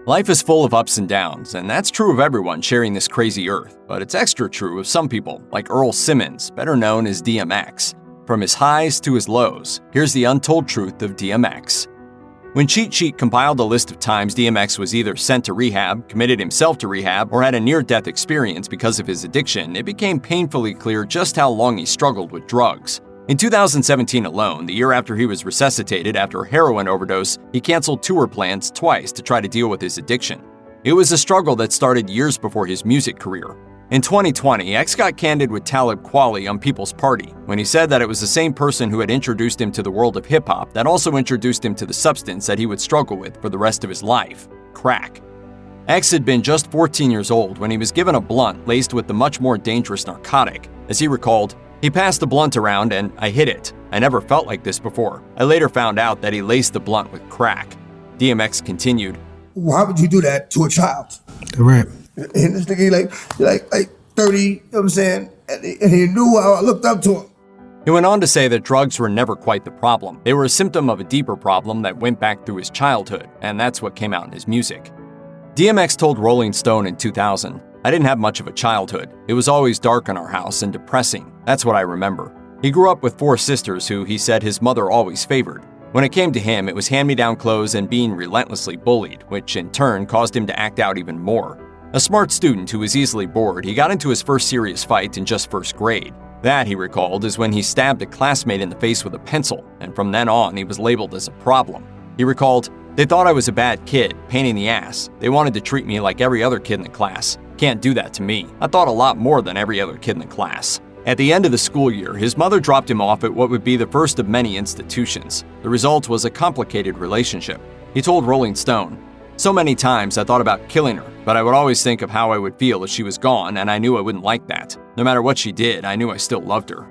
Life is full of ups and downs, and that's true of everyone sharing this crazy earth, but it's extra true of some people, like Earl Simmons, better known as DMX. From his highs to his lows, here's the untold truth of DMX. When Cheat Sheet compiled a list of times DMX was either sent to rehab, committed himself to rehab, or had a near-death experience because of his addiction, it became painfully clear just how long he struggled with drugs. In 2017 alone, the year after he was resuscitated after a heroin overdose, he canceled tour plans twice to try to deal with his addiction. It was a struggle that started years before his music career. In 2020, X got candid with Talib Kweli on People's Party when he said that it was the same person who had introduced him to the world of hip-hop that also introduced him to the substance that he would struggle with for the rest of his life: crack. X had been just 14 years old when he was given a blunt laced with the much more dangerous narcotic. As he recalled, "He passed the blunt around and I hit it. I never felt like this before. I later found out that he laced the blunt with crack." DMX continued, "Why would you do that to a child?" Right. And this nigga like 30, you know what I'm saying? And he knew how I looked up to him. He went on to say that drugs were never quite the problem. They were a symptom of a deeper problem that went back through his childhood, and that's what came out in his music. DMX told Rolling Stone in 2000, "I didn't have much of a childhood. It was always dark in our house and depressing. That's what I remember." He grew up with 4 sisters who he said his mother always favored. When it came to him, it was hand-me-down clothes and being relentlessly bullied, which in turn caused him to act out even more. A smart student who was easily bored, he got into his first serious fight in just first grade. That, he recalled, is when he stabbed a classmate in the face with a pencil, and from then on, he was labeled as a problem. He recalled, "They thought I was a bad kid, pain in the ass. They wanted to treat me like every other kid in the class. Can't do that to me. I thought a lot more than every other kid in the class." At the end of the school year, his mother dropped him off at what would be the first of many institutions. The result was a complicated relationship. He told Rolling Stone, "So many times I thought about killing her, but I would always think of how I would feel if she was gone, and I knew I wouldn't like that. No matter what she did, I knew I still loved her."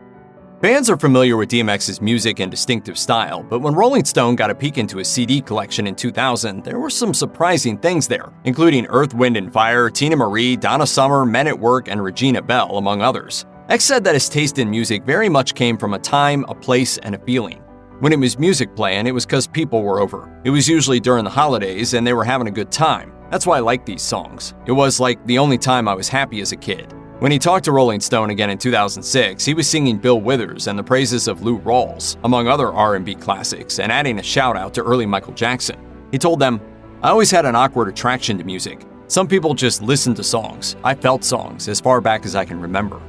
Fans are familiar with DMX's music and distinctive style, but when Rolling Stone got a peek into his CD collection in 2000, there were some surprising things there, including Earth, Wind & Fire, Tina Marie, Donna Summer, Men at Work, and Regina Belle, among others. X said that his taste in music very much came from a time, a place, and a feeling. When it was music playing, it was because people were over. It was usually during the holidays and they were having a good time. That's why I liked these songs. It was like the only time I was happy as a kid. When he talked to Rolling Stone again in 2006, he was singing Bill Withers and the praises of Lou Rawls, among other R&B classics, and adding a shout out to early Michael Jackson. He told them, "I always had an awkward attraction to music. Some people just listened to songs. I felt songs as far back as I can remember."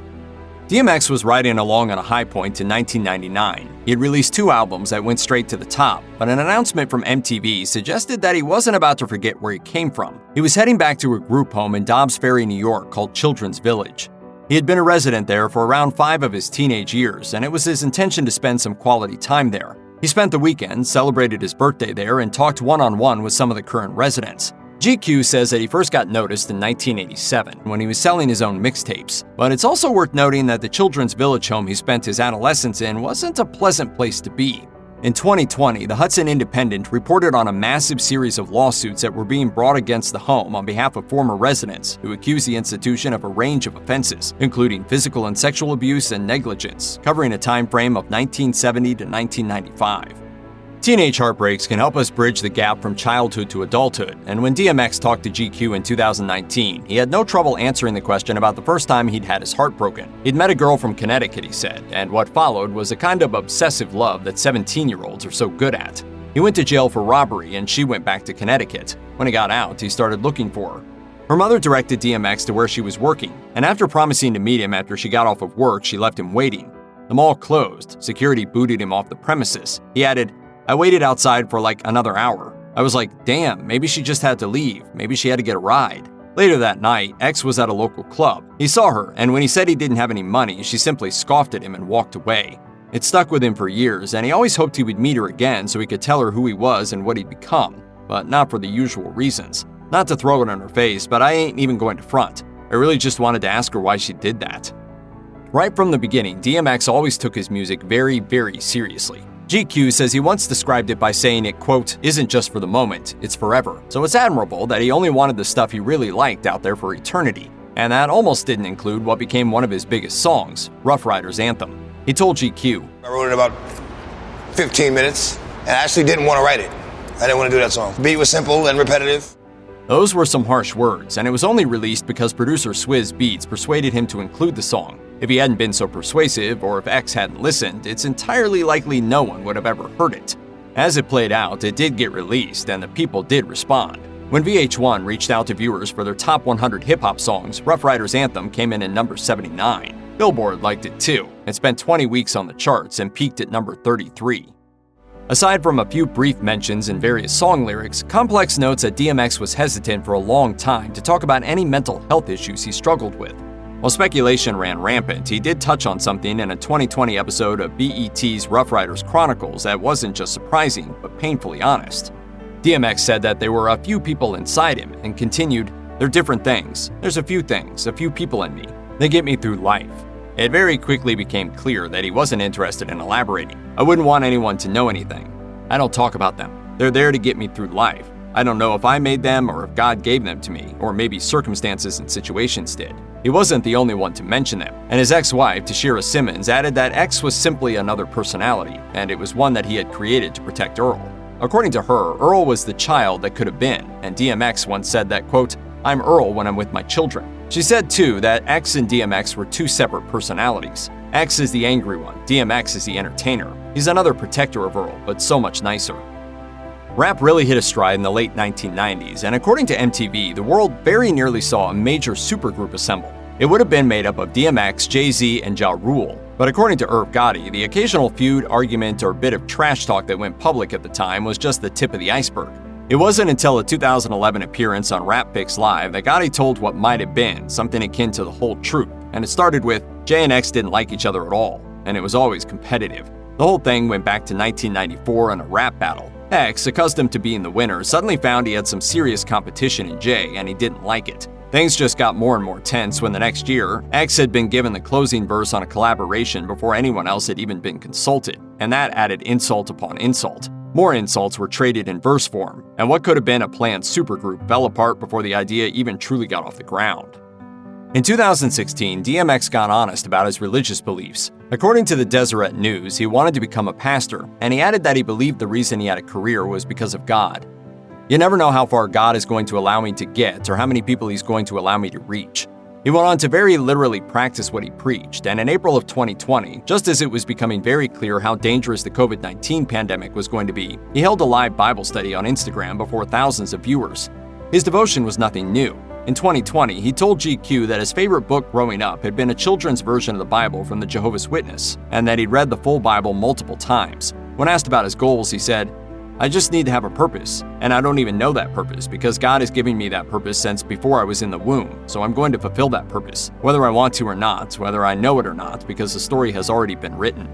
DMX was riding along on a high point in 1999. He had released 2 albums that went straight to the top, but an announcement from MTV suggested that he wasn't about to forget where he came from. He was heading back to a group home in Dobbs Ferry, New York called Children's Village. He had been a resident there for around 5 of his teenage years, and it was his intention to spend some quality time there. He spent the weekend, celebrated his birthday there, and talked one-on-one with some of the current residents. GQ says that he first got noticed in 1987 when he was selling his own mixtapes, but it's also worth noting that the Children's Village home he spent his adolescence in wasn't a pleasant place to be. In 2020, the Hudson Independent reported on a massive series of lawsuits that were being brought against the home on behalf of former residents who accused the institution of a range of offenses, including physical and sexual abuse and negligence, covering a time frame of 1970 to 1995. Teenage heartbreaks can help us bridge the gap from childhood to adulthood, and when DMX talked to GQ in 2019, he had no trouble answering the question about the first time he'd had his heart broken. He'd met a girl from Connecticut, he said, and what followed was a kind of obsessive love that 17-year-olds are so good at. He went to jail for robbery, and she went back to Connecticut. When he got out, he started looking for her. Her mother directed DMX to where she was working, and after promising to meet him after she got off of work, she left him waiting. The mall closed. Security booted him off the premises. He added, "I waited outside for like another hour. I was like, damn, maybe she just had to leave. Maybe she had to get a ride." Later that night, X was at a local club. He saw her, and when he said he didn't have any money, she simply scoffed at him and walked away. It stuck with him for years, and he always hoped he would meet her again so he could tell her who he was and what he'd become, but not for the usual reasons. Not to throw it in her face, but I ain't even going to front. I really just wanted to ask her why she did that. Right from the beginning, DMX always took his music very, very seriously. GQ says he once described it by saying it, quote, "isn't just for the moment, it's forever." So it's admirable that he only wanted the stuff he really liked out there for eternity. And that almost didn't include what became one of his biggest songs, Rough Riders Anthem. He told GQ, I wrote it in about 15 minutes, and I actually didn't want to write it. I didn't want to do that song. The beat was simple and repetitive. Those were some harsh words, and it was only released because producer Swizz Beatz persuaded him to include the song. If he hadn't been so persuasive, or if X hadn't listened, it's entirely likely no one would have ever heard it. As it played out, it did get released, and the people did respond. When VH1 reached out to viewers for their top 100 hip-hop songs, Ruff Ryders' Anthem came in at number 79. Billboard liked it too. It spent 20 weeks on the charts and peaked at number 33. Aside from a few brief mentions in various song lyrics, Complex notes that DMX was hesitant for a long time to talk about any mental health issues he struggled with. While speculation ran rampant, he did touch on something in a 2020 episode of BET's Ruff Ryders Chronicles that wasn't just surprising, but painfully honest. DMX said that there were a few people inside him and continued, "They're different things. There's a few things, a few people in me. They get me through life." It very quickly became clear that he wasn't interested in elaborating. "I wouldn't want anyone to know anything. I don't talk about them. They're there to get me through life. I don't know if I made them or if God gave them to me, or maybe circumstances and situations did." He wasn't the only one to mention them, and his ex-wife, Earl Simmons, added that X was simply another personality, and it was one that he had created to protect Earl. According to her, Earl was the child that could have been, and DMX once said that, quote, "I'm Earl when I'm with my children." She said, too, that X and DMX were two separate personalities. X is the angry one, DMX is the entertainer. He's another protector of Earl, but so much nicer. Rap really hit a stride in the late 1990s, and according to MTV, the world very nearly saw a major supergroup assemble. It would have been made up of DMX, Jay-Z, and Ja Rule. But according to Irv Gotti, the occasional feud, argument, or bit of trash talk that went public at the time was just the tip of the iceberg. It wasn't until a 2011 appearance on Rap Fix Live that Gotti told what might have been something akin to the whole truth, and it started with, Jay and X didn't like each other at all, and it was always competitive. The whole thing went back to 1994 in a rap battle. X, accustomed to being the winner, suddenly found he had some serious competition in Jay, and he didn't like it. Things just got more and more tense when the next year, X had been given the closing verse on a collaboration before anyone else had even been consulted, and that added insult upon insult. More insults were traded in verse form, and what could have been a planned supergroup fell apart before the idea even truly got off the ground. In 2016, DMX got honest about his religious beliefs. According to the Deseret News, he wanted to become a pastor, and he added that he believed the reason he had a career was because of God. "You never know how far God is going to allow me to get or how many people he's going to allow me to reach." He went on to very literally practice what he preached, and in April of 2020, just as it was becoming very clear how dangerous the COVID-19 pandemic was going to be, he held a live Bible study on Instagram before thousands of viewers. His devotion was nothing new. In 2020, he told GQ that his favorite book growing up had been a children's version of the Bible from the Jehovah's Witness, and that he'd read the full Bible multiple times. When asked about his goals, he said, "I just need to have a purpose, and I don't even know that purpose because God has given me that purpose since before I was in the womb, so I'm going to fulfill that purpose, whether I want to or not, whether I know it or not, because the story has already been written."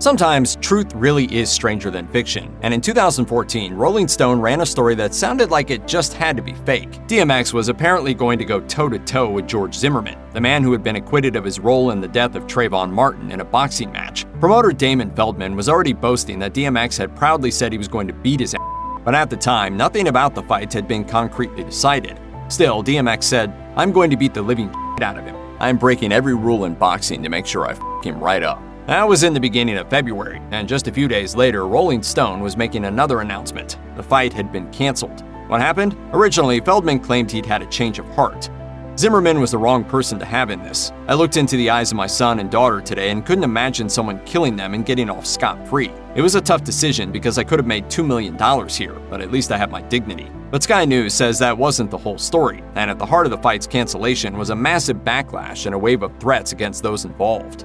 Sometimes, truth really is stranger than fiction, and in 2014, Rolling Stone ran a story that sounded like it just had to be fake. DMX was apparently going to go toe-to-toe with George Zimmerman, the man who had been acquitted of his role in the death of Trayvon Martin in a boxing match. Promoter Damon Feldman was already boasting that DMX had proudly said he was going to beat his ass, but at the time, nothing about the fight had been concretely decided. Still, DMX said, "I'm going to beat the living out of him. I'm breaking every rule in boxing to make sure I f him right up." That was in the beginning of February, and just a few days later, Rolling Stone was making another announcement. The fight had been canceled. What happened? Originally, Feldman claimed he'd had a change of heart. Zimmerman was the wrong person to have in this. "I looked into the eyes of my son and daughter today and couldn't imagine someone killing them and getting off scot-free. It was a tough decision because I could have made $2 million here, but at least I have my dignity." But Sky News says that wasn't the whole story, and at the heart of the fight's cancellation was a massive backlash and a wave of threats against those involved.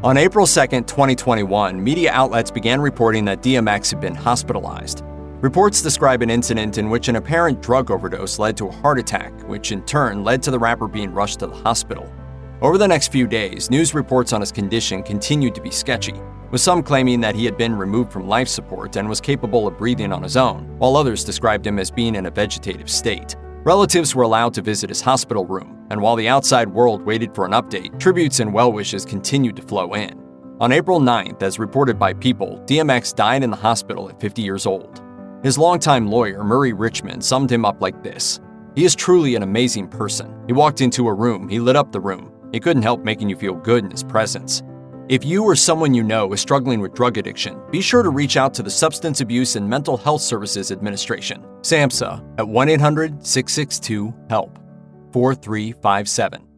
On April 2, 2021, media outlets began reporting that DMX had been hospitalized. Reports describe an incident in which an apparent drug overdose led to a heart attack, which in turn led to the rapper being rushed to the hospital. Over the next few days, news reports on his condition continued to be sketchy, with some claiming that he had been removed from life support and was capable of breathing on his own, while others described him as being in a vegetative state. Relatives were allowed to visit his hospital room, and while the outside world waited for an update, tributes and well wishes continued to flow in. On April 9th, as reported by People, DMX died in the hospital at 50 years old. His longtime lawyer, Murray Richmond, summed him up like this: "He is truly an amazing person. He walked into a room, he lit up the room. He couldn't help making you feel good in his presence. If you or someone you know is struggling with drug addiction, be sure to reach out to the Substance Abuse and Mental Health Services Administration, SAMHSA, at 1-800-662-HELP, 4357.